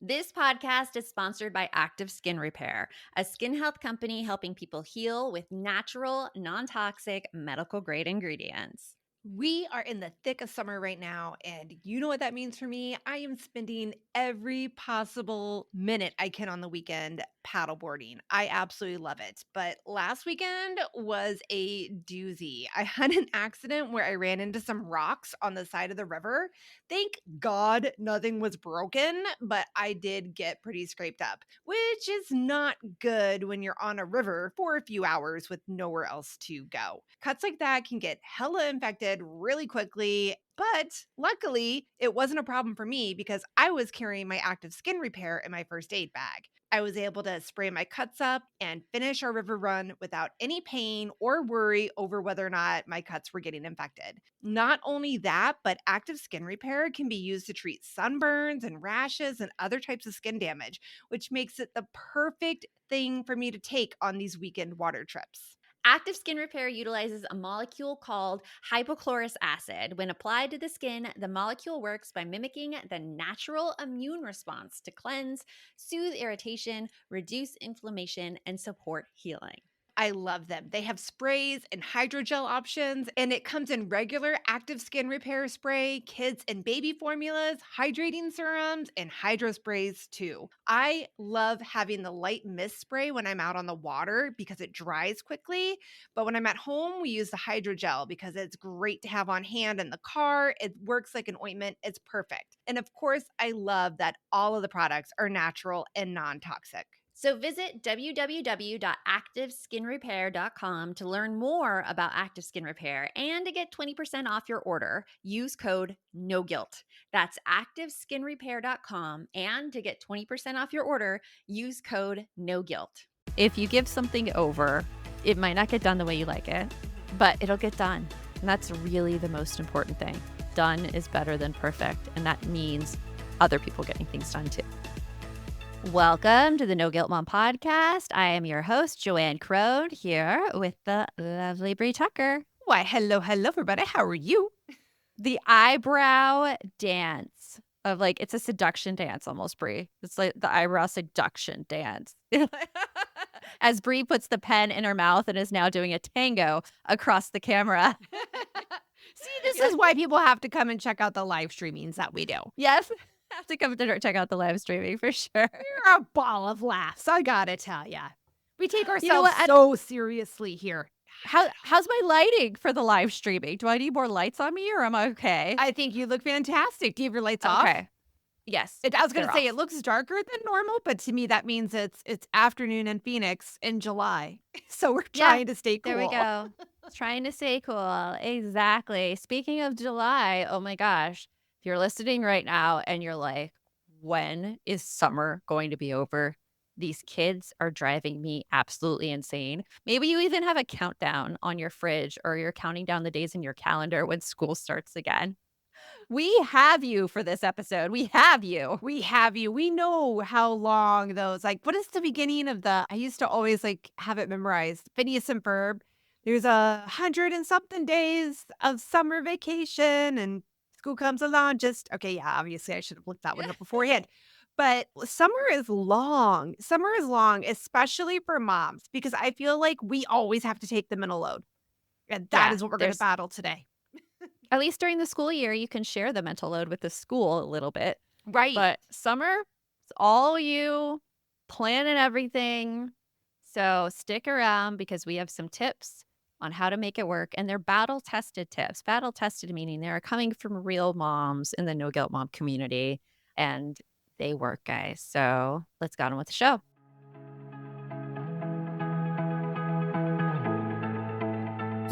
This podcast is sponsored by Active Skin Repair, a skin health company helping people heal with natural, non-toxic, medical-grade ingredients. We are in the thick of summer right now, and you know what that means for me. I am spending every possible minute I can on the weekend paddleboarding. I absolutely love it. But last weekend was a doozy. I had an accident where I ran into some rocks on the side of the river. Thank God nothing was broken, but I did get pretty scraped up, which is not good when you're on a river for a few hours with nowhere else to go. Cuts like that can get hella infected really quickly, but luckily it wasn't a problem for me because I was carrying my active skin repair in my first aid bag. I was able to spray my cuts up and finish our river run without any pain or worry over whether or not my cuts were getting infected. Not only that, but active skin repair can be used to treat sunburns and rashes and other types of skin damage, which makes it the perfect thing for me to take on these weekend water trips. Active Skin Repair utilizes a molecule called hypochlorous acid. When applied to the skin, the molecule works by mimicking the natural immune response to cleanse, soothe irritation, reduce inflammation, and support healing. I love them. They have sprays and hydrogel options, and it comes in regular active skin repair spray, kids and baby formulas, hydrating serums, and hydro sprays too. I love having the light mist spray when I'm out on the water because it dries quickly. But when I'm at home, we use the hydrogel because it's great to have on hand in the car. It works like an ointment. It's perfect. And of course, I love that all of the products are natural and non toxic. So visit www.activeskinrepair.com to learn more about Active Skin Repair and to get 20% off your order. Use code NOGUILT. That's activeskinrepair.com, and to get 20% off your order, use code NOGUILT. If you give something over, it might not get done the way you like it, but it'll get done. And that's really the most important thing. Done is better than perfect, and that means other people getting things done too. Welcome to the No Guilt Mom podcast. I am your host, Joanne Crone, here with the lovely Brie Tucker. Why, hello, everybody. How are you? The eyebrow dance of it's a seduction dance almost, Brie. It's like the eyebrow seduction dance. As Brie puts the pen in her mouth and is now doing a tango across the camera. See, this is why people have to come and check out the live streamings that we do. Yes. Have to come to check out the live streaming for sure. You're a ball of laughs, I gotta tell ya. We take ourselves You know so seriously here. How's my lighting for the live streaming? Do I need more lights on me or am I okay? I think you look fantastic. Do you have your lights off? Okay. Yes. I was going to they're say off. it looks darker than normal, but to me that means it's afternoon in Phoenix in July. So we're trying to stay cool. There we go. Trying to stay cool. Exactly. Speaking of July, oh my gosh. If you're listening right now and you're like, when is summer going to be over? These kids are driving me absolutely insane. Maybe you even have a countdown on your fridge or you're counting down the days in your calendar when school starts again. We have you for this episode. We have you. We have you. We know how long those, what is the beginning of I used to always have it memorized. Phineas and Ferb. There's 100 and something days of summer vacation and school comes along. Okay, yeah, obviously I should have looked that one up beforehand. But summer is long. Summer is long, especially for moms, because I feel like we always have to take the mental load. And that is what we're going to battle today. At least during the school year, you can share the mental load with the school a little bit. Right. But summer, it's all you, planning everything. So stick around because we have some tips on how to make it work. And they're battle-tested tips. Battle-tested meaning they're coming from real moms in the No Guilt Mom community. And they work, guys. So let's get on with the show.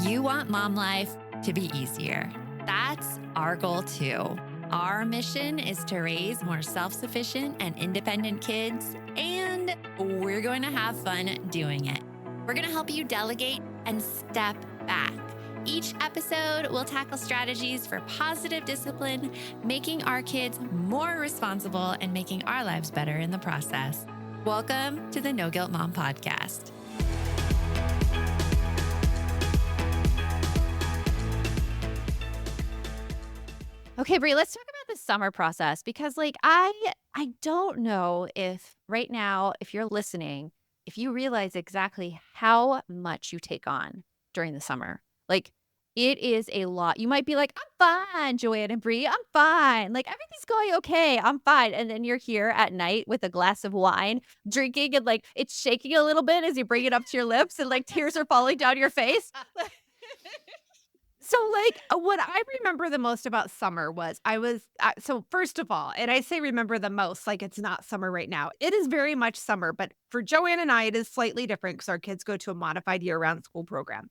You want mom life to be easier. That's our goal too. Our mission is to raise more self-sufficient and independent kids, and we're going to have fun doing it. We're going to help you delegate and step back. Each episode will tackle strategies for positive discipline, making our kids more responsible and making our lives better in the process. Welcome to the No Guilt Mom podcast. Okay, Brie, let's talk about the summer process because like I don't know if right now if you're listening, if you realize exactly how much you take on during the summer. Like it is a lot. You might be like, "I'm fine, Joanne and Bree. I'm fine. Like everything's going okay. I'm fine." And then you're here at night with a glass of wine, drinking and like it's shaking a little bit as you bring it up to your lips and like tears are falling down your face. So, like, what I remember the most about summer was so first of all, and I say remember the most, like it's not summer right now. It is very much summer, but for Joanne and I, it is slightly different because our kids go to a modified year-round school program.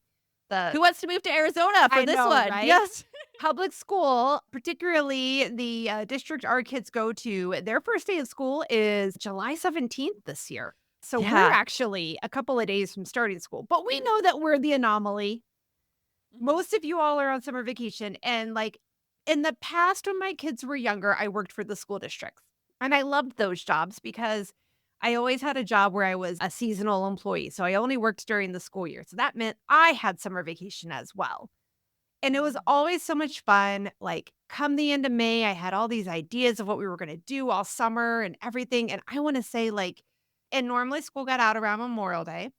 The Who wants to move to Arizona for I this know, one? right? Yes. Public school, particularly the district our kids go to, their first day of school is July 17th this year. So we're Yeah. actually a couple of days from starting school, but we know that we're the anomaly. Mhm. Most of you all are on summer vacation, and, like, in the past, when my kids were younger, I worked for the school districts, and I loved those jobs because I always had a job where I was a seasonal employee, so I only worked during the school year, so that meant I had summer vacation as well, and it was Mhm. always so much fun, like, come the end of May, I had all these ideas of what we were gonna do all summer and everything, and I wanna say, like and normally school got out around Memorial Day.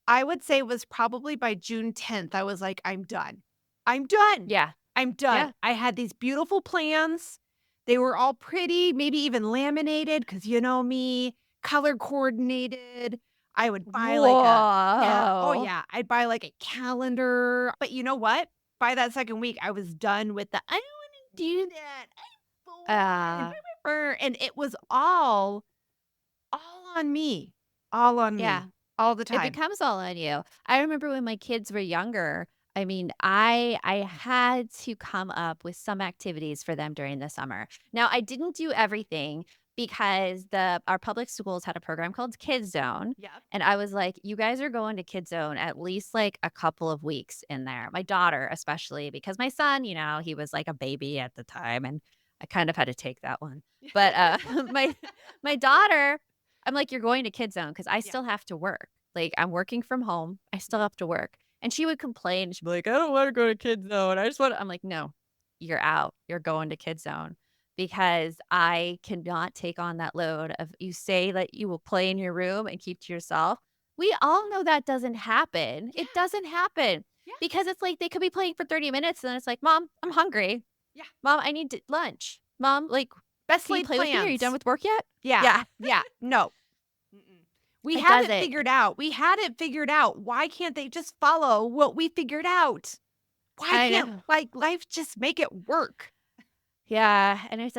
I would say it was probably by June 10th, I was like, "I'm done. I'm done. Yeah. I'm done." Yeah. I had these beautiful plans. They were all pretty, maybe even laminated, because you know me, color coordinated. I would buy like a yeah, oh Whoa. yeah, I'd buy like a calendar, but you know what? By that 2nd week, I was done with the, "I don't wanna do that. I'm Uh, bored." And it was all on me. All on yeah. me. All the It time. becomes all on you. I remember when my kids were younger, I mean, I had to come up with some activities for them during the summer. Now, I didn't do everything because the our public schools had a program called Kids Zone, Yep. and I was like, "You guys are going to Kids Zone at least like a couple of weeks in there." My daughter especially because my son, he was like a baby at the time and I kind of had to take that one. But my daughter, I'm like, "You're going to Kids Zone because I Yeah. still have to work." Like, I'm working from home, I still have to work, and she would complain, she'd be like, "I don't wanna go to Kids Zone, I just wanna" I'm like, "No, you're out, you're going to Kids Zone," because I cannot take on that load of you say that you will play in your room and keep to yourself. We all know that doesn't happen, Yeah. it doesn't happen, Yeah. because it's like they could be playing for 30 minutes, and then it's like, "Mom, I'm hungry. Yeah. Mom, I need lunch. Mom, like, Best can you laid play with me? Are you done plans. with work yet?" Yeah. Yeah, Yeah. No. Mm-mm. We it have it doesn't. figured out. We had it figured out. Why can't they just follow what we figured out? Why I can't, know. like, life just make it work? Yeah, and it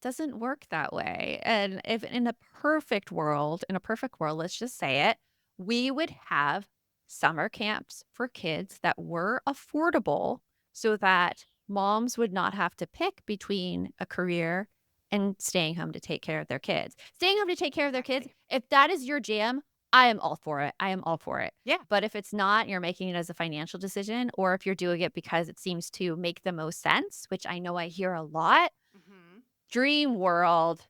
doesn't work that way. And if in a perfect world, let's just say it, we would have summer camps for kids that were affordable so that moms would not have to pick between a career and staying home to take care of their kids. Staying home to take care of their kids, Exactly. if that is your jam, I am all for it. I am all for it. Yeah. But if it's not, you're making it as a financial decision, or if you're doing it because it seems to make the most sense, which I know I hear a lot, Mhm. dream world,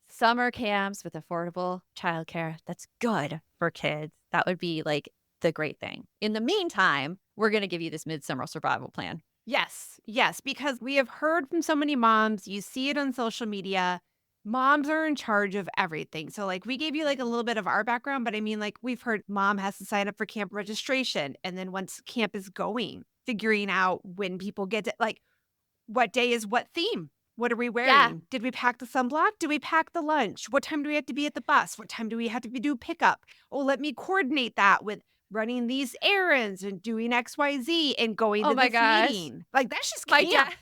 summer camps with affordable childcare. That's good for kids. That would be like the great thing. In the meantime, we're going to give you this midsummer survival plan. Yes, yes, because we have heard from so many moms, you see it on social media. Moms are in charge of everything. So, like, we gave you like a little bit of our background, but I mean, like, we've heard mom has to sign up for camp registration. And then once camp is going, figuring out when people get to, like, what day is what theme? What are we Yeah. wearing? Did we pack the sunblock? Did we pack the lunch? What time do we have to be at the bus? What time do we have to do pickup? Oh, let me coordinate that with running these errands and doing XYZ and going Oh to my this gosh. meeting. Like, that's just My camp, dad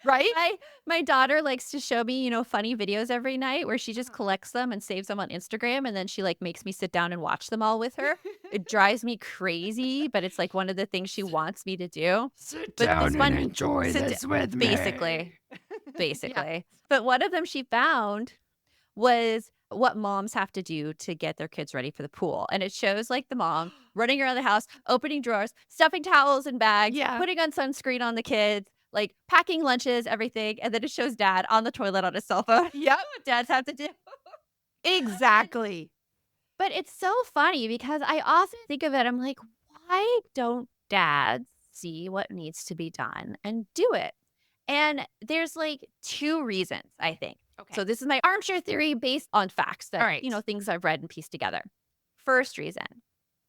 right? my daughter likes to show me, funny videos every night where she just Uh-huh. collects them and saves them on Instagram, and then she, like, makes me sit down and watch them all with her. It drives me crazy, but it's, like, one of the things she Sit wants me to do. sit But down this and one enjoy sit d this with basically, me. Yeah. basically. But one of them she found was what moms have to do to get their kids ready for the pool, and it shows, like, the mom running around the house, opening drawers, stuffing towels in bags, Yeah. putting on sunscreen on the kids, like, packing lunches, everything, and then it shows dad on the toilet on his cell phone. Yep. What dads have to do. And Exactly. but it's so funny because I often think of it, I'm like, "Why don't dads see what needs to be done and do it?" And there's like 2 reasons, I think. Okay. So this is my armchair theory based on facts All that, right. things I've read and pieced together. First reason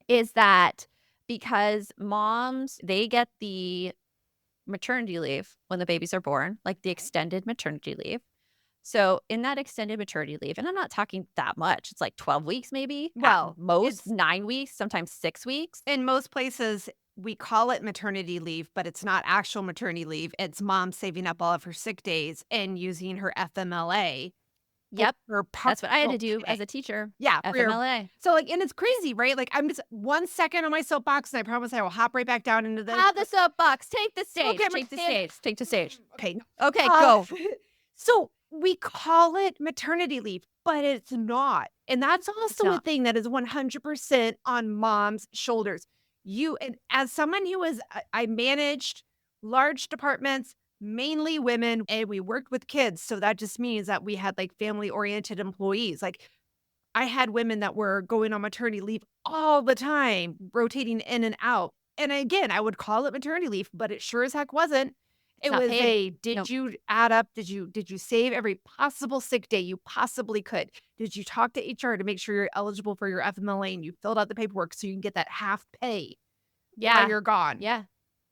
is that because moms, they get the maternity leave when the babies are born, like the Okay. extended maternity leave. So in that extended maternity leave, and I'm not talking that much, it's like 12 weeks maybe, at Well, most it's 9 weeks, sometimes 6 weeks. in most places we call it maternity leave, but it's not actual maternity leave. It's mom saving up all of her sick days and using her FMLA for Yep. her That's what I had to partial do pay. as a teacher, Yeah, for your FMLA. so, like and it's crazy, right? Like, I'm just 1 second on my soapbox, and I promise I will hop right back down into this, Have the but soapbox, take the okay, stage, I'm gonna take the stand stage, take the stage. okay, no. Okay, Uh, go. so we call it maternity leave, but it's not, and that's It's also a not. thing that is 100% on mom's shoulders. You and as someone who was I managed large departments, mainly women, and we worked with kids, so that just means that we had, like, family-oriented employees, like, I had women that were going on maternity leave all the time, rotating in and out. And again, I would call it maternity leave, but it sure as heck wasn't. It's It not was paid. a did Nope. you add up? Did you save every possible sick day you possibly could? Did you talk to HR to make sure you're eligible for your FMLA and you filled out the paperwork so you can get that half pay while Yeah. you're gone? Yeah.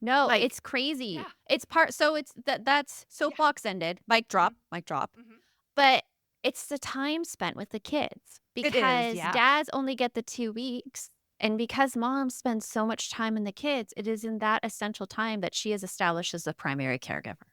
No, Like, it's crazy. yeah. It's part so it's that's Yeah. soapbox ended, mic Mhm, drop, mic drop. mhm. But it's the time spent with the kids It is, because yeah. dads only get the 2 weeks, and because mom spends so much time in the kids, it is in that essential time that she is established as the primary caregiver.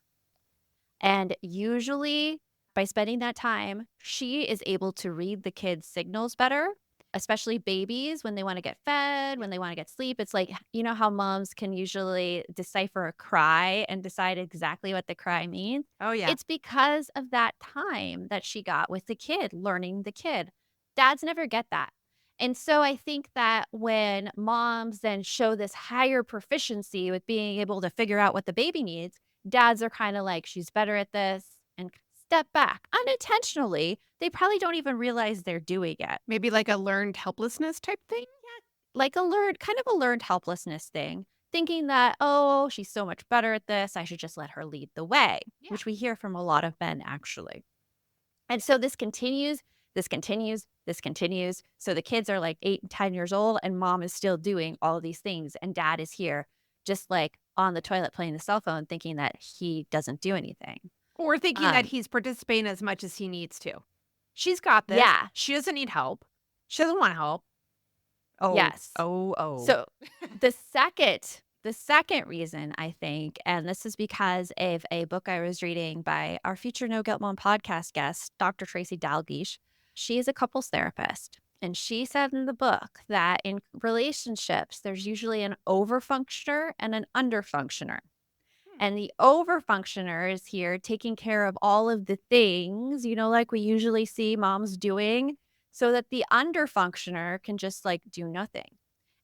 And usually, by spending that time, she is able to read the kids' signals better, especially babies when they want to get fed, Yeah. when they want to get sleep. It's like, how moms can usually decipher a cry and decide exactly what the cry means. Oh, yeah. It's because of that time that she got with the kid, learning the kid. Dads never get that. And so I think that when moms then show this higher proficiency with being able to figure out what the baby needs, dads are kinda like, "She's better at this," and step back unintentionally. They probably don't even realize they're doing it. Maybe like a learned helplessness type thing? Like a learned kind of a learned helplessness thing, thinking that, "Oh, she's so much better at this, I should just let her lead the way," Yeah. which we hear from a lot of men, actually. And so this continues, this continues, this continues. So the kids are like 8 and 10 years old, and mom is still doing all of these things, and dad is here just, like, on the toilet playing the cell phone thinking that he doesn't do anything. Or thinking that Um he's participating as much as he needs to. She's got this. Yeah. She doesn't need help. She doesn't want help. Oh, Yes. oh, oh. So the second reason I think, and this is because of a book I was reading by our future No Guilt Mom podcast guest, Dr. Tracy Dalgish. She is a couples therapist. And she said in the book that in relationships, there's usually an overfunctioner and an underfunctioner. Hmm. And the overfunctioner is here taking care of all of the things, like we usually see moms doing, so that the underfunctioner can just like do nothing.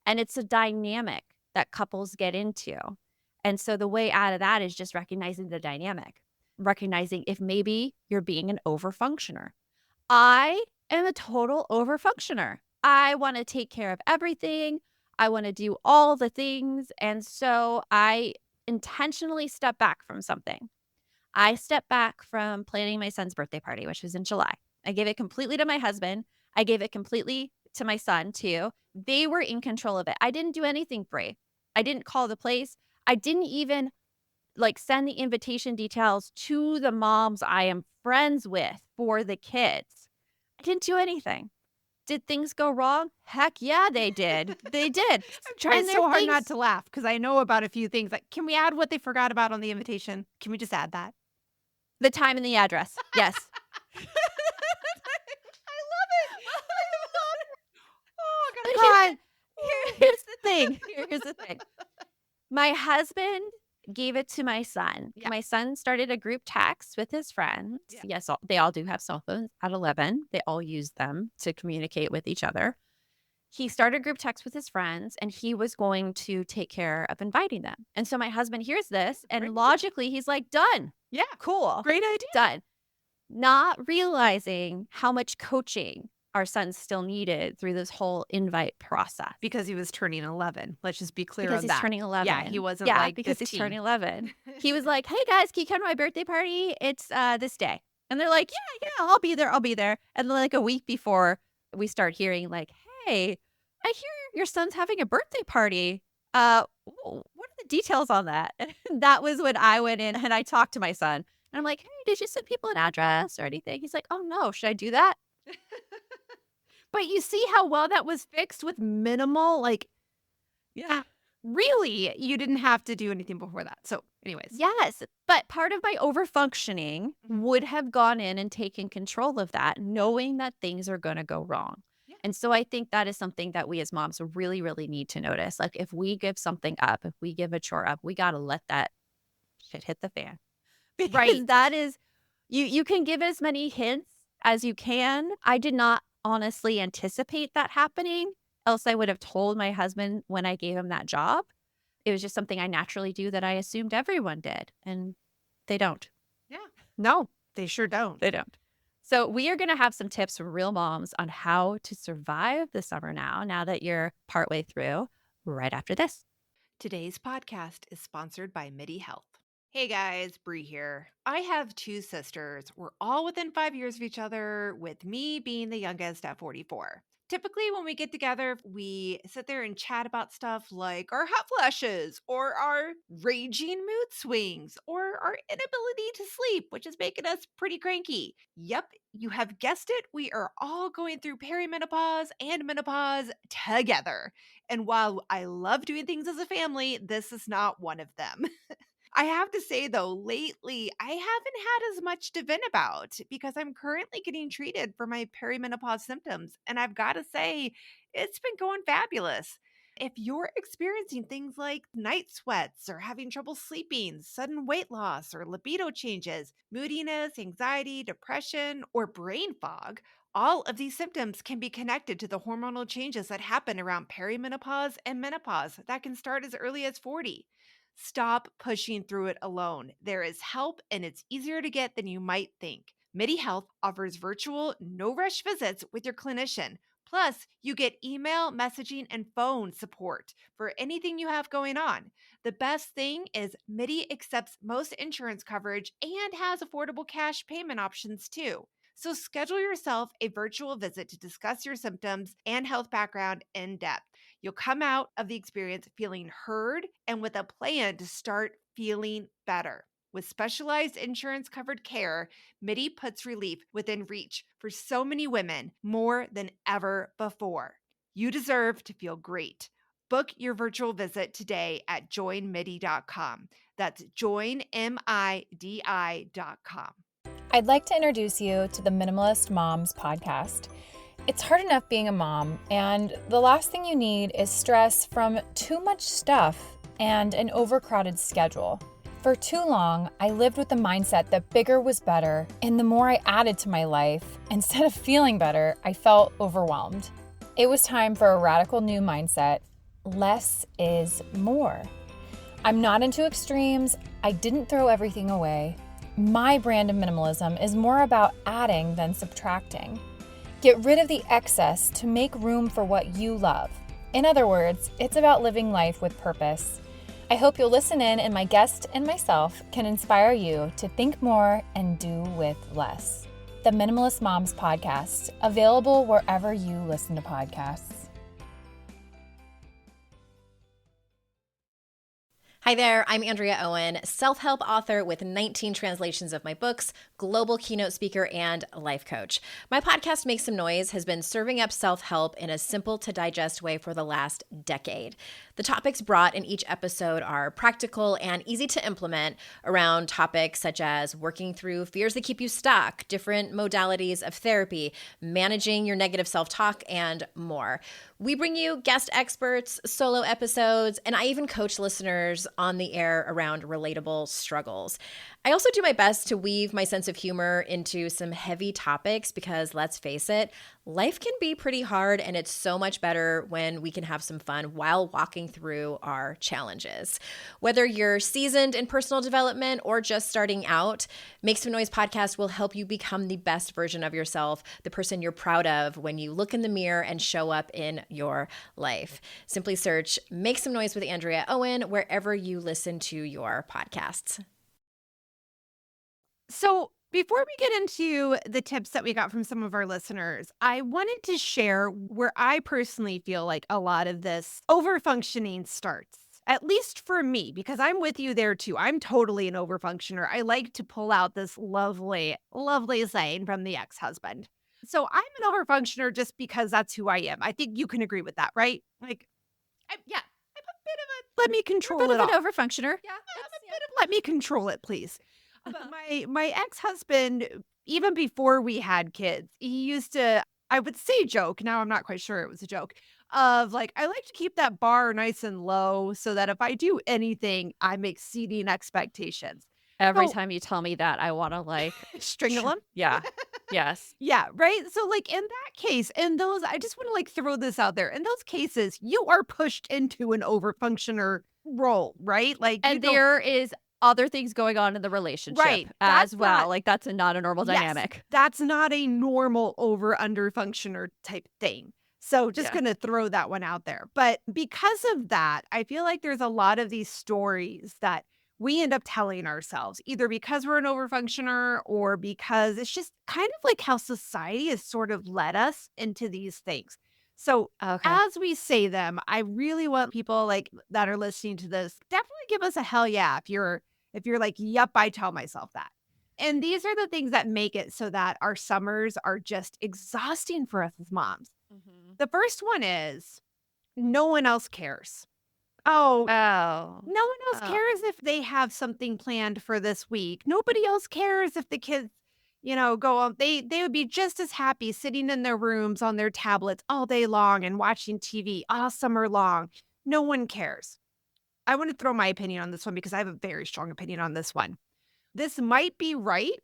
And it's a dynamic that couples get into. And so the way out of that is just recognizing the dynamic, recognizing if maybe you're being an overfunctioner. I am a total overfunctioner. I want to take care of everything. I want to do all the things. And so I intentionally step back from something. I step back from planning my son's birthday party, which was in July. I gave it completely to my husband. I gave it completely to my son, too. They were in control of it. I didn't do anything brave. I didn't call the place. I didn't even like send the invitation details to the moms I am friends with for the kids. I didn't do anything. Did things go wrong? Heck yeah, they did. They did. I'm trying And there are so hard not things to laugh because I know about a few things. Like, can we add what they forgot about on the invitation? Can we just add that? the time and the address. Yes. I love it. I love it. Oh, I But gotta cry. here's the thing. Here's the thing. My husband gave it to my son. Yeah, My son started a group text with his friends. yeah. Yes, they all do have cell phones at 11. They all use them to communicate with each other. He started a group text with his friends, and he was going to take care of inviting them. And so my husband hears this, Great and idea. logically, he's like, "Done. Yeah, Cool. great idea. Done." Not realizing how much coaching our son still needed through this whole invite process. Because he was turning 11. Let's just be clear Because on he's that. turning Yeah, he 11. wasn't Yeah, like because he's 15. turning 11. He was like, "Hey guys, can you come to my birthday party? It's this day." And they're like, "Yeah, yeah, I'll be there. I'll be there." And then like a week before we start hearing like, "Hey, I hear your son's having a birthday party. What are the details on that?" And that was when I went in and I talked to my son. And I'm like, "Hey, did you send people an address or anything?" He's like, "Oh no, should I do that?" But you see how well that was fixed with minimal like Yeah. Really, you didn't have to do anything before that. So, anyways. yes, but part of my overfunctioning Mhm. would have gone in and taken control of that, knowing that things are gonna go wrong. Yeah. And so I think that is something that we as moms really, really need to notice. Like, if we give something up, if we give a chore up, we gotta let that shit hit the fan. Because Right. that is you can give as many hints as you can. I did not honestly anticipate that happening, else I would have told my husband when I gave him that job. It was just something I naturally do that I assumed everyone did, and they don't. Yeah. No, they sure don't. They don't. So we are gonna have some tips from real moms on how to survive the summer now that you're partway through, right after this. Today's podcast is sponsored by MIDI Health. Hey guys, Bree here. I have two sisters. We're all within 5 years of each other, with me being the youngest at 44. Typically, when we get together, we sit there and chat about stuff like our hot flashes, or our raging mood swings, or our inability to sleep, which is making us pretty cranky. Yep, you have guessed it. We are all going through perimenopause and menopause together. And while I love doing things as a family, this is not one of them. I have to say though, lately I haven't had as much to vent about because I'm currently getting treated for my perimenopause symptoms. And I've got to say, it's been going fabulous. If you're experiencing things like night sweats or having trouble sleeping, sudden weight loss or libido changes, moodiness, anxiety, depression, or brain fog, all of these symptoms can be connected to the hormonal changes that happen around perimenopause and menopause that can start as early as 40. Stop pushing through it alone. There is help and it's easier to get than you might think. MIDI Health offers virtual, no rush visits with your clinician. Plus, you get email, messaging, and phone support for anything you have going on. The best thing is MIDI accepts most insurance coverage and has affordable cash payment options too. So schedule yourself a virtual visit to discuss your symptoms and health background in depth. You'll come out of the experience feeling heard and with a plan to start feeling better. With specialized insurance covered care, MIDI puts relief within reach for so many women more than ever before. You deserve to feel great. Book your virtual visit today at joinmidi.com. That's joinmidi.com. I'd like to introduce you to the Minimalist Moms podcast. It's hard enough being a mom, and the last thing you need is stress from too much stuff and an overcrowded schedule. For too long, I lived with the mindset that bigger was better, and the more I added to my life, instead of feeling better, I felt overwhelmed. It was time for a radical new mindset. Less is more. I'm not into extremes. I didn't throw everything away. My brand of minimalism is more about adding than subtracting. Get rid of the excess to make room for what you love. In other words, it's about living life with purpose. I hope you'll listen in and my guest and myself can inspire you to think more and do with less. The Minimalist Moms podcast, available wherever you listen to podcasts. Hi there, I'm Andrea Owen, self-help author with 19 translations of my books, global keynote speaker, and life coach. My podcast, Make Some Noise, has been serving up self-help in a simple-to-digest way for the last decade. The topics brought in each episode are practical and easy to implement around topics such as working through fears that keep you stuck, different modalities of therapy, managing your negative self-talk, and more. We bring you guest experts, solo episodes, and I even coach listeners on the air around relatable struggles. I also do my best to weave my sense of humor into some heavy topics because, let's face it, Life can be pretty hard, and it's so much better when we can have some fun while walking through our challenges. Whether you're seasoned in personal development or just starting out, Make Some Noise podcast will help you become the best version of yourself, the person you're proud of when you look in the mirror and show up in your life. Simply search Make Some Noise with Andrea Owen wherever you listen to your podcasts. So, before we get into the tips that we got from some of our listeners, I wanted to share where I personally feel like a lot of this overfunctioning starts. At least for me, because I'm with you there too. I'm totally an overfunctioner. I like to pull out this lovely, lovely saying from the ex-husband. So I'm an overfunctioner just because that's who I am. I think you can agree with that, right? Like, I'm a bit of a let me control Bit it of all. an overfunctioner. Yeah, I'm a bit of let me control it, please. But my ex-husband, even before we had kids, he used to, I would say joke, now I'm not quite sure it was a joke, of like, I like to keep that bar nice and low so that if I do anything, I'm exceeding expectations. Every So time you tell me that, I want to like, strangle him? yeah, yes. Yeah, right? So, like, in that case, in those I just wanna, like, throw this out there. In those cases, you are pushed into an overfunctioner role, right? Like, you And don't there is other things going on in the relationship right, as that's well. not Like that's not a normal yes, dynamic. that's not a normal over/under functioner type thing. So, just Yeah. gonna throw that one out there. But because of that, I feel like there's a lot of these stories that we end up telling ourselves, either because we're an overfunctioner or because it's just kind of like how society has sort of led us into these things. So, Okay. as we say them, I really want people like that are listening to this, definitely give us a hell yeah if you're like, "Yep, I tell myself that." And these are the things that make it so that our summers are just exhausting for us as moms. Mhm. The first one is no one else cares. Oh, Oh. no one else Oh. cares if they have something planned for this week. Nobody else cares if the kids, go on. They would be just as happy sitting in their rooms on their tablets all day long and watching TV all summer long. No one cares. I want to throw my opinion on this one because I have a very strong opinion on this one. This might be right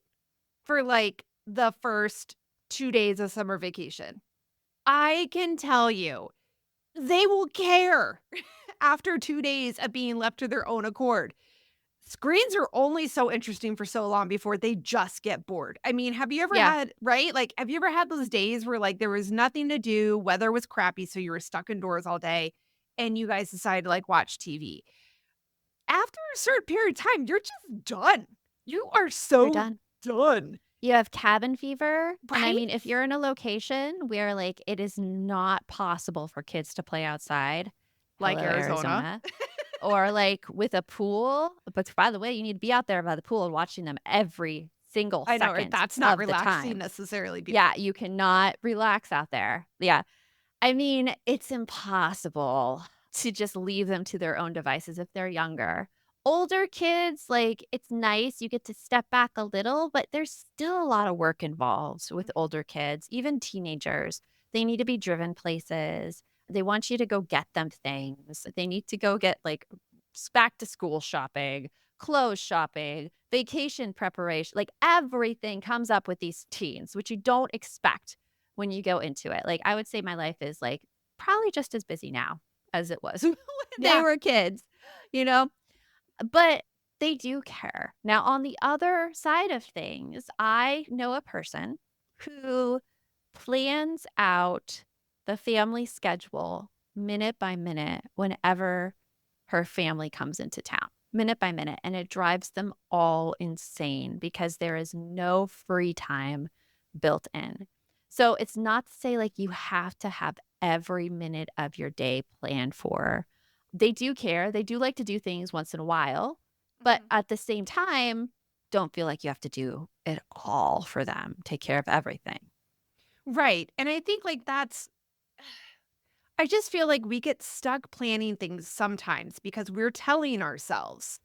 for like the first 2 days of summer vacation. I can tell you, they will care after 2 days of being left to their own accord. Screens are only so interesting for so long before they just get bored. I mean, have you ever Yeah. had right? Like, have you ever had those days where, like, there was nothing to do, weather was crappy, so you were stuck indoors all day, and you guys decided to, like, watch TV? After a certain period of time, you're just done. You are You're so done. done, You have cabin fever. And I right? mean, if you're in a location where like it is not possible for kids to play outside, Like hello, Arizona. Arizona, or like with a pool. But by the way, you need to be out there by the pool and watching them every single I know, right? second That's not of the relaxing time. necessarily, Yeah, people. you cannot relax out there. Yeah. I mean, it's impossible to just leave them to their own devices if they're younger. Older kids, like, it's nice, you get to step back a little, but there's still a lot of work involved with older kids, even teenagers. They need to be driven places. They want you to go get them things. They need to go get, like, back to school shopping, clothes shopping, vacation preparation. Like, everything comes up with these teens, which you don't expect when you go into it. Like, I would say my life is, like, probably just as busy now as it was when they Yeah. were kids, you know? But they do care. Now, on the other side of things, I know a person who plans out the family schedule minute by minute whenever her family comes into town, minute by minute. And it drives them all insane because there is no free time built in. So it's not to say like you have to have every minute of your day planned for. They do care. They do like to do things once in a while, but Mhm. at the same time, don't feel like you have to do it all for them. Take care of everything. Right, and I think, like, that's I just feel like we get stuck planning things sometimes because we're telling ourselves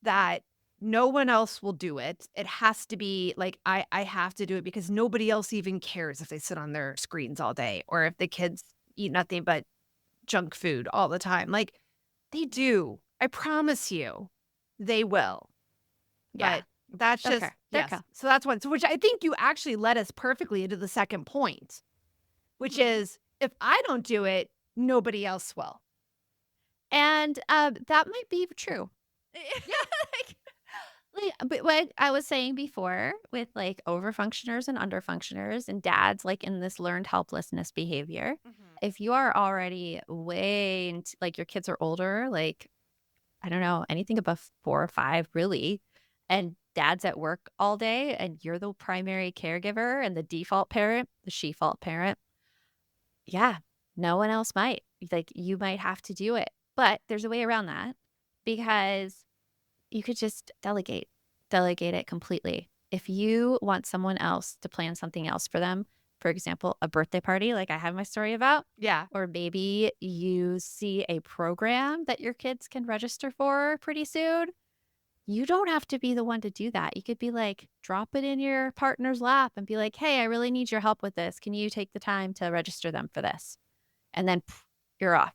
that no one else will do it. It has to be like, I have to do it because nobody else even cares if they sit on their screens all day or if the kids eat nothing but junk food all the time. Like, they do. I promise you, they will. Yeah. But that's They'll just care. They're yes. cool. So that's one. So which I think you actually led us perfectly into the second point. which is if I don't do it, nobody else will. And that might be true. But what I was saying before with like overfunctioners and underfunctioners and dads like in this learned helplessness behavior, if you are already way into, like your kids are older, like I don't know, anything above 4 or 5 really, and dad's at work all day and you're the primary caregiver and the default parent, the she-fault parent, yeah, no one else might. Like you might have to do it. But there's a way around that because you could just delegate it completely. If you want someone else to plan something else for them, for example, a birthday party like I have my story about, Yeah. or maybe you see a program that your kids can register for pretty soon, you don't have to be the one to do that. You could be like, drop it in your partner's lap and be like, hey, I really need your help with this. Can you take the time to register them for this? And then you're off.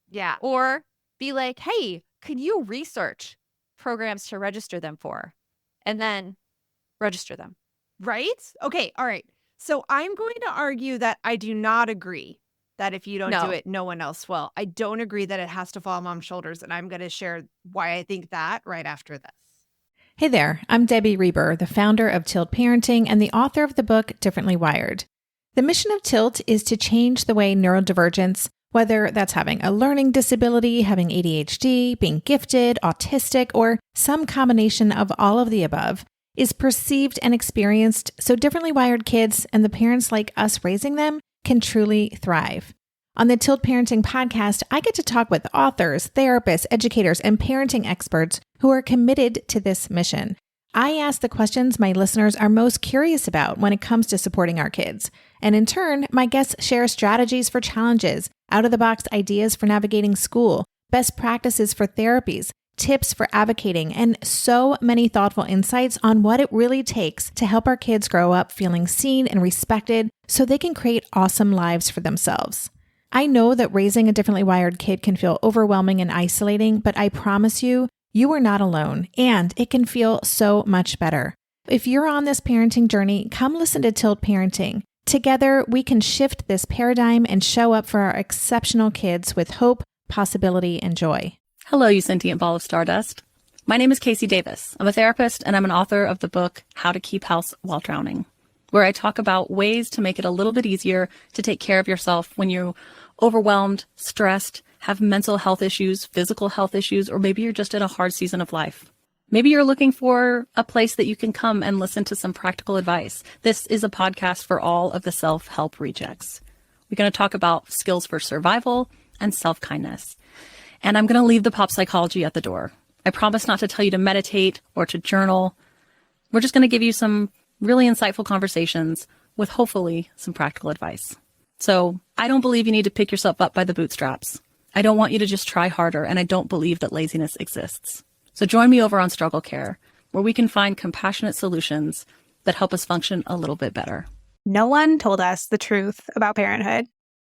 Yeah. Or be like, hey, can you research programs to register them for? And then register them. Right? Okay. All right. So I'm going to argue that I do not agree that if you don't do No. it, no one else will. I don't agree that it has to fall on mom's shoulders. And I'm going to share why I think that right after this. Hey there, I'm Debbie Reber, the founder of Tilt Parenting and the author of the book Differently Wired. The mission of Tilt is to change the way neurodivergence, whether that's having a learning disability, having ADHD, being gifted, autistic, or some combination of all of the above, is perceived and experienced so differently wired kids and the parents like us raising them can truly thrive. On the Tilt Parenting podcast, I get to talk with authors, therapists, educators, and parenting experts who are committed to this mission. I ask the questions my listeners are most curious about when it comes to supporting our kids. And in turn, my guests share strategies for challenges, out-of-the-box ideas for navigating school, best practices for therapies, tips for advocating, and so many thoughtful insights on what it really takes to help our kids grow up feeling seen and respected so they can create awesome lives for themselves. I know that raising a differently wired kid can feel overwhelming and isolating, but I promise you, you are not alone, and it can feel so much better. If you're on this parenting journey, come listen to Tilt Parenting. Together, we can shift this paradigm and show up for our exceptional kids with hope, possibility, and joy. Hello, you sentient ball of stardust. My name is Casey Davis. I'm a therapist, and I'm an author of the book How to Keep House While Drowning, where I talk about ways to make it a little bit easier to take care of yourself when you're overwhelmed, stressed, have mental health issues, physical health issues, or maybe you're just in a hard season of life. Maybe you're looking for a place that you can come and listen to some practical advice. This is a podcast for all of the self-help rejects. We're going to talk about skills for survival and self-kindness. And I'm going to leave the pop psychology at the door. I promise not to tell you to meditate or to journal. We're just going to give you some really insightful conversations with hopefully some practical advice. So I don't believe you need to pick yourself up by the bootstraps. I don't want you to just try harder, and I don't believe that laziness exists. So join me over on Struggle Care, where we can find compassionate solutions that help us function a little bit better. No one told us the truth about parenthood.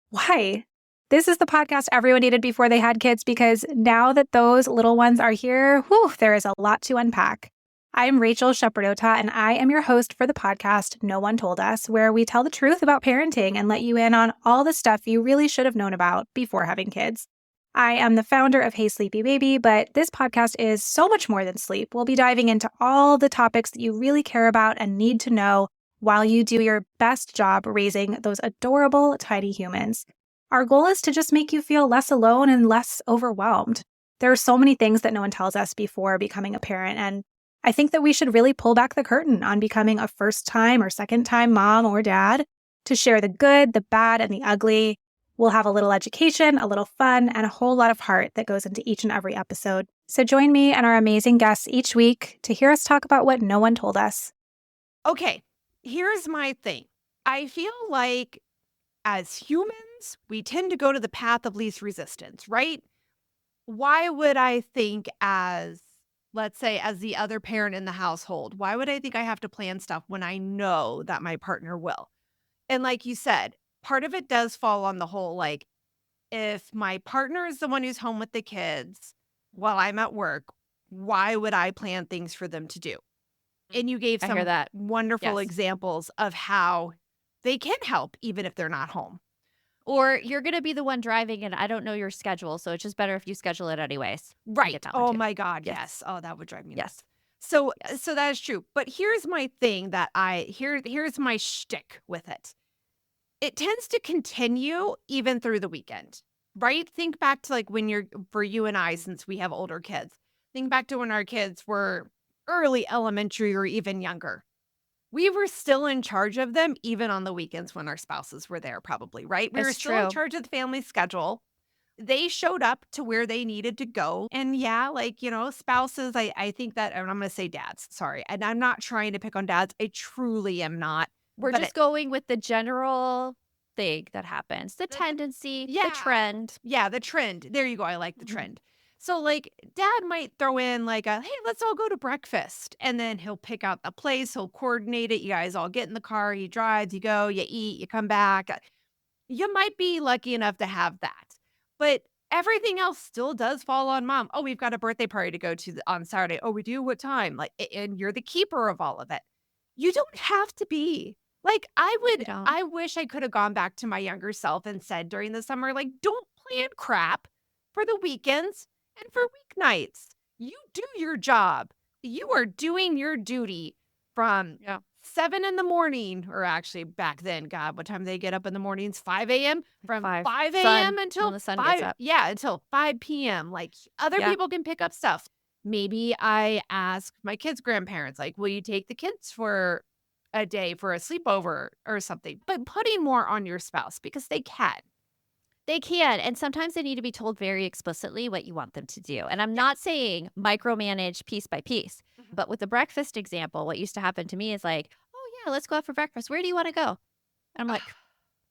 Why? This is the podcast everyone needed before they had kids, because now that those little ones are here, there is a lot to unpack. I'm Rachel Shepardota, and I am your host for the podcast No One Told Us, where we tell the truth about parenting and let you in on all the stuff you really should have known about before having kids. I am the founder of Hey Sleepy Baby, but this podcast is so much more than sleep. We'll be diving into all the topics that you really care about and need to know while you do your best job raising those adorable, tiny humans. Our goal is to just make you feel less alone and less overwhelmed. There are so many things that no one tells us before becoming a parent, and I think that we should really pull back the curtain on becoming a first-time or second-time mom or dad to share the good, the bad, and the ugly. We'll have a little education, a little fun, and a whole lot of heart that goes into each and every episode. So join me and our amazing guests each week to hear us talk about what no one told us. Okay, here's my thing. I feel like as humans, we tend to go to the path of least resistance, right? Why would I think as, let's say, as the other parent in the household, why would I think I have to plan stuff when I know that my partner will? And like you said, part of it does fall on the whole, like, if my partner is the one who's home with the kids while I'm at work, why would I plan things for them to do? And you gave I some hear that. wonderful Yes. examples of how they can help even if they're not home. Or you're going to be the one driving and I don't know your schedule. So it's just better if you schedule it anyways. I Right. get that one Oh too. my God. Yes. Yes. Oh, that would drive me Yes. nuts. So, Yes. so that is true. But here's my thing that here's my shtick with it. It tends to continue even through the weekend, right? Think back to like when for you and I, since we have older kids, think back to when our kids were early elementary or even younger. We were still in charge of them, even on the weekends when our spouses were there, probably, right? We were It's still in true. charge of the family schedule. They showed up to where they needed to go. And yeah, like, spouses, I think that, and I'm going to say dads, sorry. And I'm not trying to pick on dads. I truly am not. We're But just going with the general thing that happens, the tendency, yeah. the trend. Yeah, the trend. There you go. I like the Mhm. trend. So, like, dad might throw in, like, hey, let's all go to breakfast. And then he'll pick out the place, he'll coordinate it. You guys all get in the car, he drives, you go, you eat, you come back. You might be lucky enough to have that. But everything else still does fall on mom. Oh, we've got a birthday party to go to on Saturday. Oh, we do? What time? Like, and you're the keeper of all of it. You don't have to be. Like, You don't. I wish I could have gone back to my younger self and said during the summer, like, don't plan crap for the weekends and for weeknights. You do your job. You are doing your duty from Yeah. 7 in the morning, or actually back then, God, what time do they get up in the mornings? 5 a.m. From 5 a.m. Sun, until when the sun 5, gets up. yeah, until 5 p.m. Like other Yeah. people can pick up stuff. Maybe I ask my kids' grandparents, like, will you take the kids for a day for a sleepover or something? But putting more on your spouse because they can. They can. And sometimes they need to be told very explicitly what you want them to do. And I'm not saying micromanage piece by piece, but with the breakfast example, what used to happen to me is like, oh, yeah, let's go out for breakfast. Where do you want to go? And I'm like,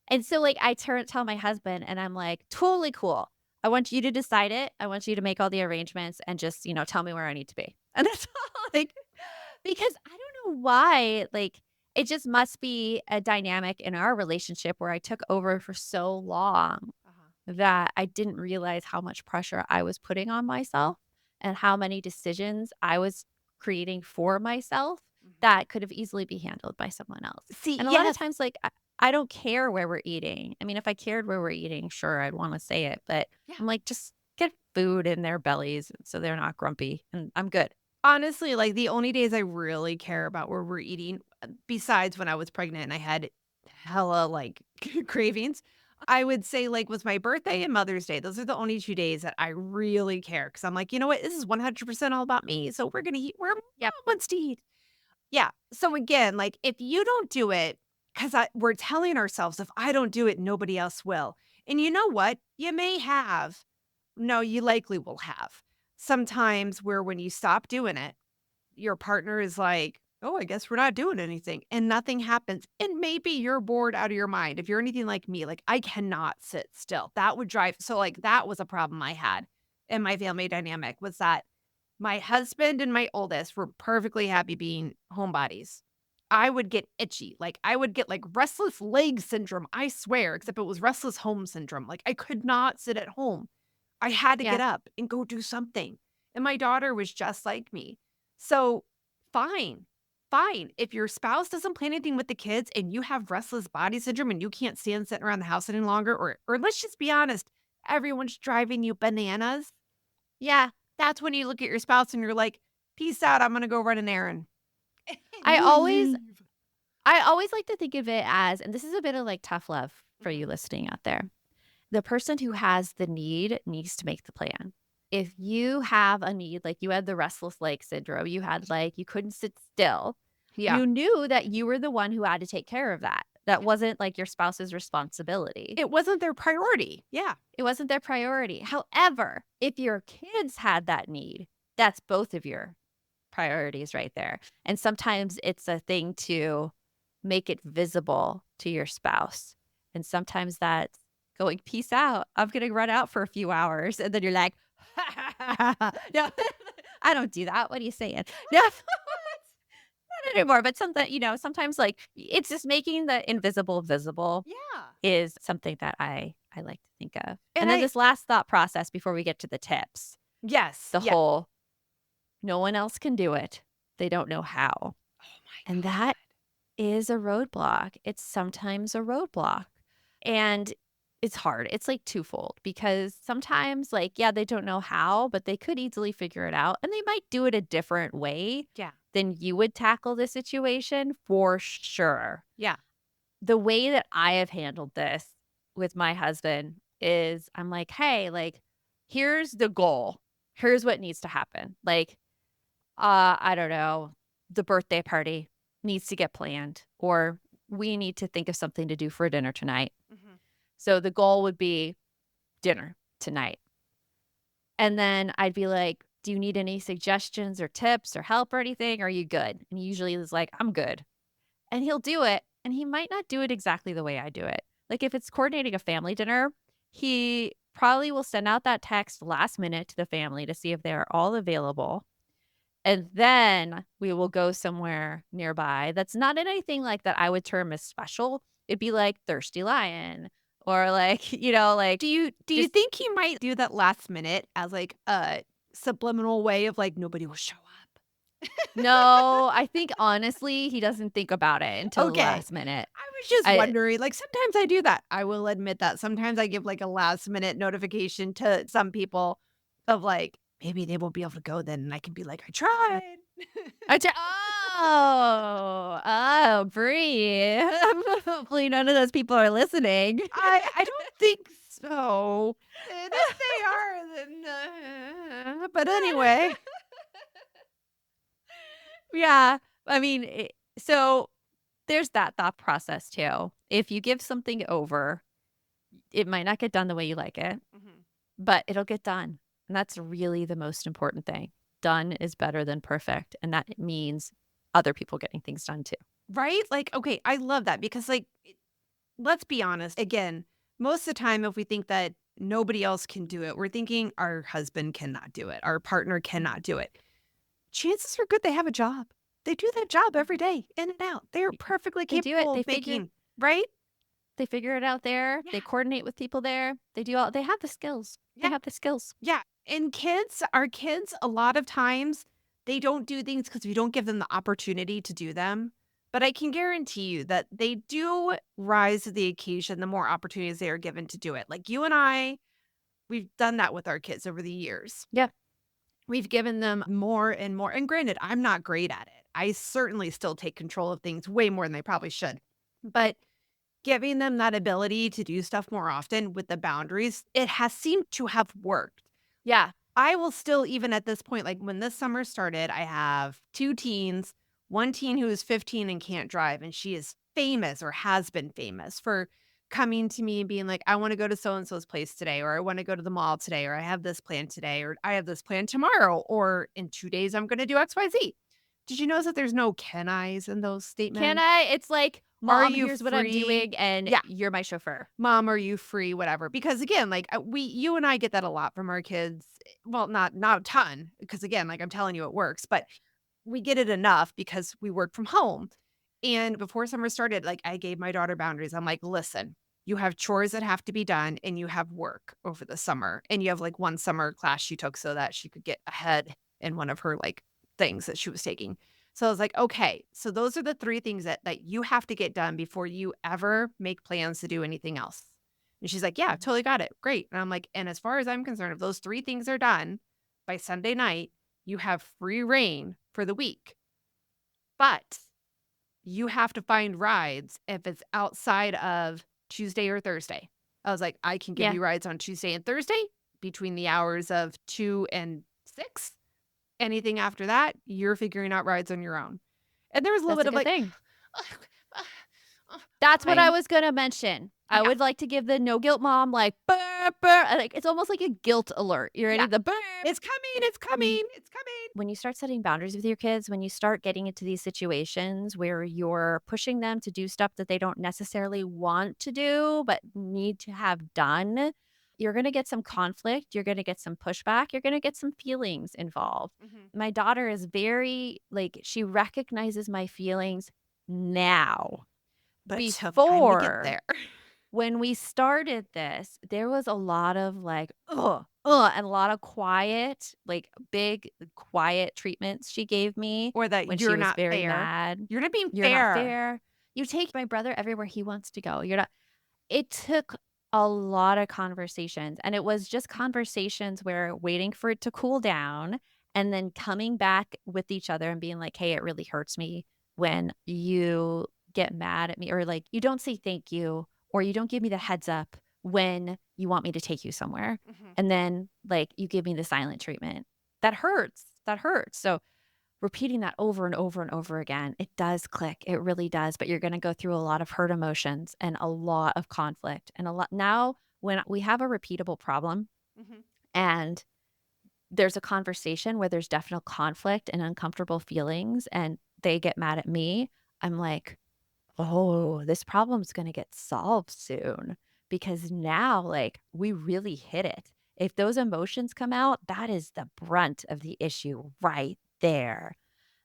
and so like I tell my husband and I'm like, totally cool. I want you to decide it. I want you to make all the arrangements and just, tell me where I need to be. And that's all like, because I don't know why, like, it just must be a dynamic in our relationship where I took over for so long that I didn't realize how much pressure I was putting on myself and how many decisions I was creating for myself that could have easily be handled by someone else. See, And a lot of times, like, I don't care where we're eating. I mean, if I cared where we're eating, sure, I'd want to say it. But I'm like, just get food in their bellies so they're not grumpy and I'm good. honestly, like the only days I really care about where we're eating, besides when I was pregnant and I had hella like cravings, I would say like was my birthday and Mother's Day. Those are the only 2 days that I really care because I'm like, you know what? This is 100% all about me. So we're going to eat where mom wants to eat. Yeah. So again, like if you don't do it, because we're telling ourselves if I don't do it, nobody else will. And you know what? You may have. No, you likely will have. Sometimes where when you stop doing it, your partner is like, oh, I guess we're not doing anything. And nothing happens. And maybe you're bored out of your mind. If you're anything like me, like I cannot sit still. That would drive. So, like, that was a problem I had in my family dynamic was that my husband and my oldest were perfectly happy being homebodies. I would get itchy. Like, I would get like restless leg syndrome, I swear, except it was restless home syndrome. Like, I could not sit at home. I had to Yeah. get up and go do something. And my daughter was just like me. So, fine. Fine. If your spouse doesn't plan anything with the kids and you have restless body syndrome and you can't stand sitting around the house any longer, or let's just be honest, everyone's driving you bananas. Yeah, that's when you look at your spouse and you're like, peace out, I'm gonna go run an errand. I You always leave. I always like to think of it as, and this is a bit of like tough love for you listening out there. The person who has the need needs to make the plan. If you have a need, like you had the restless leg syndrome, you had like, you couldn't sit still, Yeah. you knew that you were the one who had to take care of that. That wasn't like your spouse's responsibility. It wasn't their priority. Yeah. It wasn't their priority. However, if your kids had that need, that's both of your priorities right there. And sometimes it's a thing to make it visible to your spouse. And sometimes that's going, peace out. I'm going to run out for a few hours. And then you're like, no, I don't do that. What are you saying? No, not anymore. But sometimes like it's just making the invisible visible Yeah. is something that I like to think of. And And then I- this last thought process before we get to the tips, Yes. the yeah. whole, no one else can do it. They don't know how. Oh my And that is a roadblock. It's sometimes a roadblock. And it's hard. It's like twofold because sometimes like, yeah, they don't know how, but they could easily figure it out and they might do it a different way Yeah. than you would tackle the situation for sure. Yeah. The way that I have handled this with my husband is I'm like, "Hey, like here's the goal. Here's what needs to happen." Like, I don't know, the birthday party needs to get planned or we need to think of something to do for dinner tonight. Mhm. So the goal would be dinner tonight. And then I'd be like, "Do you need any suggestions or tips or help or anything? Are you good?" And he usually is like, "I'm good." And he'll do it, and he might not do it exactly the way I do it. Like, if it's coordinating a family dinner, he probably will send out that text last minute to the family to see if they're all available, and then we will go somewhere nearby that's not anything like that I would term as special. It'd be like Thirsty Lion or like, like Do you just think he might do that last minute as like a subliminal way of like nobody will show up? no, I think honestly, he doesn't think about it until the Okay. last minute. I was just I wondering, like sometimes I do that. I will admit that. Sometimes I give like a last minute notification to some people of like, maybe they won't be able to go then. And I can be like, I tried. I try oh, Bree. Hopefully none of those people are listening. I don't think so. And if they are, then but anyway. Yeah. I mean, so there's that thought process too. If you give something over, it might not get done the way you like it, but it'll get done. And that's really the most important thing. Done is better than perfect. And that means other people getting things done too. Right? Like, okay, I love that because like let's be honest. Again, most of the time if we think that nobody else can do it, we're thinking our husband cannot do it, our partner cannot do it. Chances are good they have a job. They do that job every day, in and out. They're perfectly They do it. capable of making, right? They figure it out there. They Yeah. coordinate with people there. They have the skills. They Yeah. have the skills. Yeah. And our kids, a lot of times, they don't do things because we don't give them the opportunity to do them. But I can guarantee you that they do rise to the occasion the more opportunities they are given to do it. Like you and I, we've done that with our kids over the years. Yeah. We've given them more and more. And granted, I'm not great at it. I certainly still take control of things way more than they probably should. But giving them that ability to do stuff more often with the boundaries, it has seemed to have worked. Yeah. I will still, even at this point, like when this summer started, I have 2 teens, one teen who is 15 and can't drive, and she is famous or has been famous for coming to me and being like, I want to go to so and so's place today, or I want to go to the mall today, or I have this plan today, or I have this plan tomorrow, or in 2 days, I'm going to do XYZ. Did you notice that there's no can I's in those statements? Can I? It's like, Mom, you here's what I'm free? doing, and Yeah. you're my chauffeur. Mom, are you free? Whatever. Because again, like you and I get that a lot from our kids. Well, not a ton, because again, like I'm telling you, it works, but we get it enough because we work from home. And before summer started, like I gave my daughter boundaries. I'm like, listen, you have chores that have to be done and you have work over the summer. And you have like one summer class she took so that she could get ahead in one of her like things that she was taking. So I was like, okay, so those are the 3 things that you have to get done before you ever make plans to do anything else. And she's like, yeah, totally got it. Great. And I'm like, and as far as I'm concerned, if those 3 things are done by Sunday night, you have free reign for the week. But you have to find rides if it's outside of Tuesday or Thursday. I was like, I can give Yeah. you rides on Tuesday and Thursday between the hours of 2 and 6. Anything after that, you're figuring out rides on your own. And there was a little That's a bit of good like, thing. That's what I fine. was gonna mention. I Yeah. would like to give the no guilt mom like burr, burr. Like it's almost like a guilt alert. You ready? Yeah. The burr. It's coming, it's coming, it's coming. When you start setting boundaries with your kids, when you start getting into these situations where you're pushing them to do stuff that they don't necessarily want to do but need to have done, you're going to get some conflict, you're going to get some pushback, you're going to get some feelings involved. My daughter is very like she recognizes my feelings now. But it took time to Before get there. when we started this, there was a lot of like, and a lot of quiet, like big quiet treatments she gave me Or that when you're she was not very fair. mad. You're not being You're fair. not fair. You take my brother everywhere he wants to go. You're not. It took a lot of conversations. And it was just conversations where waiting for it to cool down and then coming back with each other and being like, hey, it really hurts me when you get mad at me, or like you don't say thank you, or you don't give me the heads up when you want me to take you somewhere. And then like you give me the silent treatment. That hurts. That hurts. So repeating that over and over and over again, it does click. It really does. But you're going to go through a lot of hurt emotions and a lot of conflict and a lot. Now, when we have a repeatable problem and there's a conversation where there's definite conflict and uncomfortable feelings and they get mad at me, I'm like, oh, this problem's going to get solved soon, because now like we really hit it. If those emotions come out, that is the brunt of the issue right there.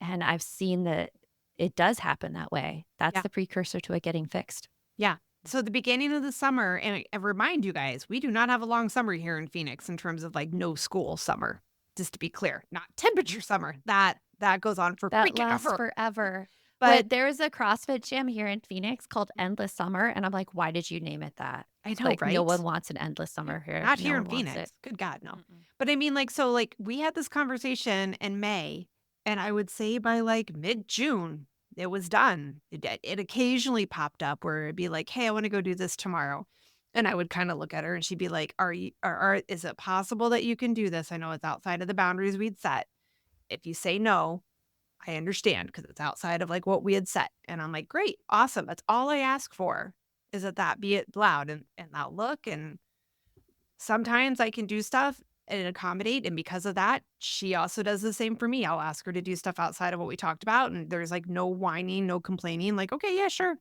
And I've seen that it does happen that way. That's Yeah. the precursor to it getting fixed. Yeah. So the beginning of the summer, and I remind you guys, we do not have a long summer here in Phoenix in terms of like no school summer. Just to be clear, not temperature summer. That goes on for That freaking lasts ever. forever. But But there's a CrossFit gym here in Phoenix called Endless Summer. And I'm like, why did you name it that? I know, Like, right? no one wants an endless summer here. Not No here in one wants Phoenix. it. Good God, no. But I mean, like, so like we had this conversation in May, and I would say by like mid-June, it was done. It occasionally popped up where it'd be like, hey, I want to go do this tomorrow. And I would kind of look at her and she'd be like, is it possible that you can do this? I know it's outside of the boundaries we'd set. If you say no, I understand, because it's outside of like what we had set. And I'm like, great, awesome. That's all I ask for, is that be it loud and that look. And sometimes I can do stuff and accommodate. And because of that, she also does the same for me. I'll ask her to do stuff outside of what we talked about. And there's like no whining, no complaining. Like, okay, yeah, sure.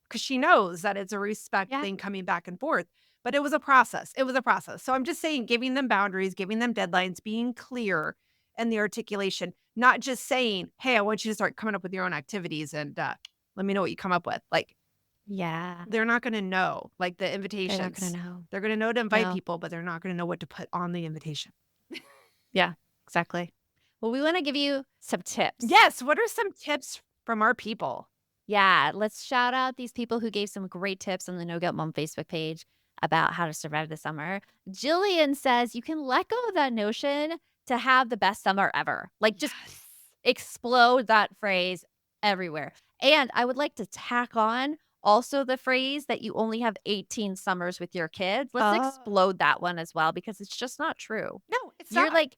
Because she knows that it's a respect Yeah. thing coming back and forth. But it was a process. It was a process. So I'm just saying, giving them boundaries, giving them deadlines, being clear and the articulation, not just saying, hey, I want you to start coming up with your own activities and let me know what you come up with. Like, Yeah. they're not going to know, like the They're invitations. not going to know. They're going to know to invite No. people, but they're not going to know what to put on the invitation. Yeah, exactly. Well, we want to give you some tips. Yes. What are some tips from our people? Yeah, let's shout out these people who gave some great tips on the No Guilt Mom Facebook page about how to survive the summer. Jillian says you can let go of that notion to have the best summer ever. Like just explode that phrase everywhere. And I would like to tack on also the phrase that you only have 18 summers with your kids. Let's explode that one as well, because it's just not true. No, it's You're not. like,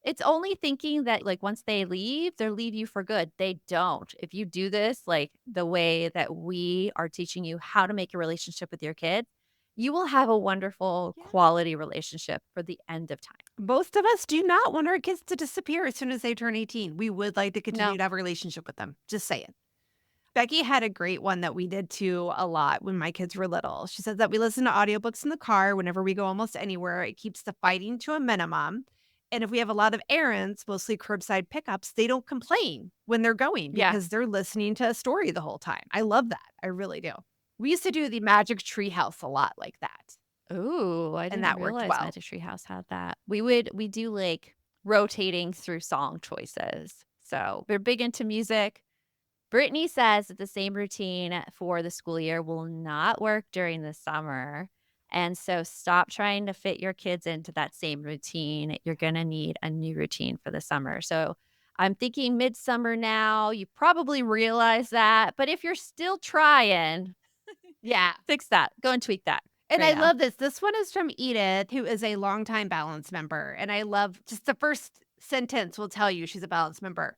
it's only thinking that like once they leave, they'll leave you for good. They don't. If you do this like the way that we are teaching you how to make a relationship with your kids, you will have a wonderful quality relationship for the end of time. Most of us do not want our kids to disappear as soon as they turn 18. We would like to continue No. to have a relationship with them. Just saying. Becky had a great one that we did too a lot when my kids were little. She says that we listen to audiobooks in the car whenever we go almost anywhere. It keeps the fighting to a minimum. And if we have a lot of errands, mostly curbside pickups, they don't complain when they're going Yeah. because they're listening to a story the whole time. I love that. I really do. We used to do the Magic Tree House a lot like that. Ooh, I didn't that worked realize well. Magic Tree House had that. We do like rotating through song choices. So we're big into music. Brittany says that the same routine for the school year will not work during the summer. And so stop trying to fit your kids into that same routine. You're going to need a new routine for the summer. So I'm thinking midsummer now. You probably realize that. But if you're still trying, Yeah. fix that. Go and tweak that. And right I now. love this. This one is from Edith, who is a longtime balance member. And I love just the first sentence will tell you she's a balance member.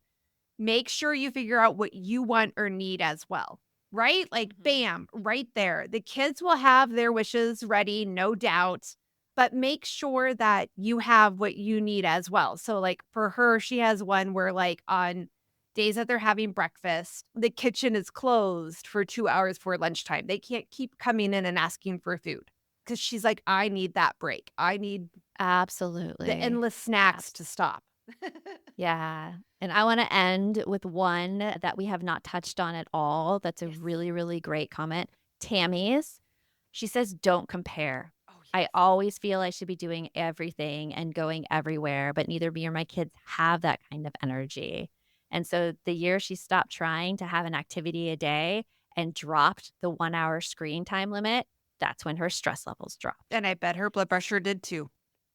Make sure you figure out what you want or need as well, right? Like, bam, right there. The kids will have their wishes ready, no doubt, but make sure that you have what you need as well. So, like, for her, she has one where, like, on days that they're having breakfast, the kitchen is closed for 2 hours before lunchtime. They can't keep coming in and asking for food because she's like, I need that break. I need Absolutely. the endless snacks to stop. Yeah. And I want to end with one that we have not touched on at all. That's a really, really great comment. Tammy's. She says, don't compare. I always feel I should be doing everything and going everywhere, but neither me or my kids have that kind of energy. And so the year she stopped trying to have an activity a day and dropped the 1 hour screen time limit, that's when her stress levels drop. And I bet her blood pressure did too.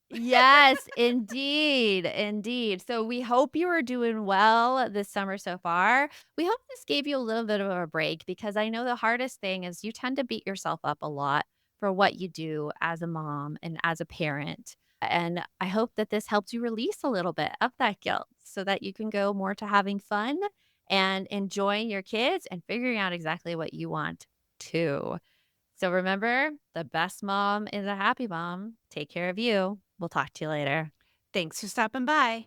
Yes, indeed. Indeed. So we hope you are doing well this summer so far. We hope this gave you a little bit of a break because I know the hardest thing is you tend to beat yourself up a lot for what you do as a mom and as a parent. And I hope that this helps you release a little bit of that guilt so that you can go more to having fun and enjoying your kids and figuring out exactly what you want too. So remember, the best mom is a happy mom. Take care of you. We'll talk to you later. Thanks for stopping by.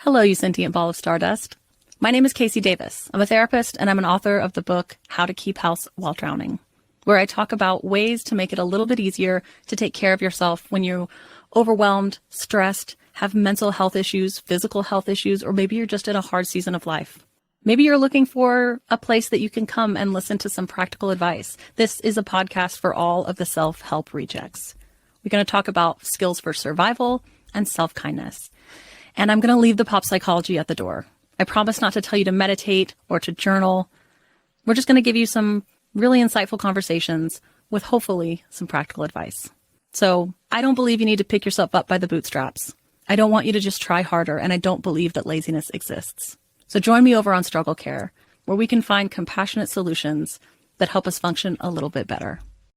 Hello, you sentient ball of stardust. My name is Casey Davis. I'm a therapist and I'm an author of the book How to Keep House While Drowning, where I talk about ways to make it a little bit easier to take care of yourself when you're overwhelmed, stressed, have mental health issues, physical health issues, or maybe you're just in a hard season of life. Maybe you're looking for a place that you can come and listen to some practical advice. This is a podcast for all of the self-help rejects. We're going to talk about skills for survival and self-kindness. And I'm going to leave the pop psychology at the door. I promise not to tell you to meditate or to journal. We're just going to give you some really insightful conversations with hopefully some practical advice. So I don't believe you need to pick yourself up by the bootstraps. I don't want you to just try harder, and I don't believe that laziness exists. So join me over on Struggle Care, where we can find compassionate solutions that help us function a little bit better.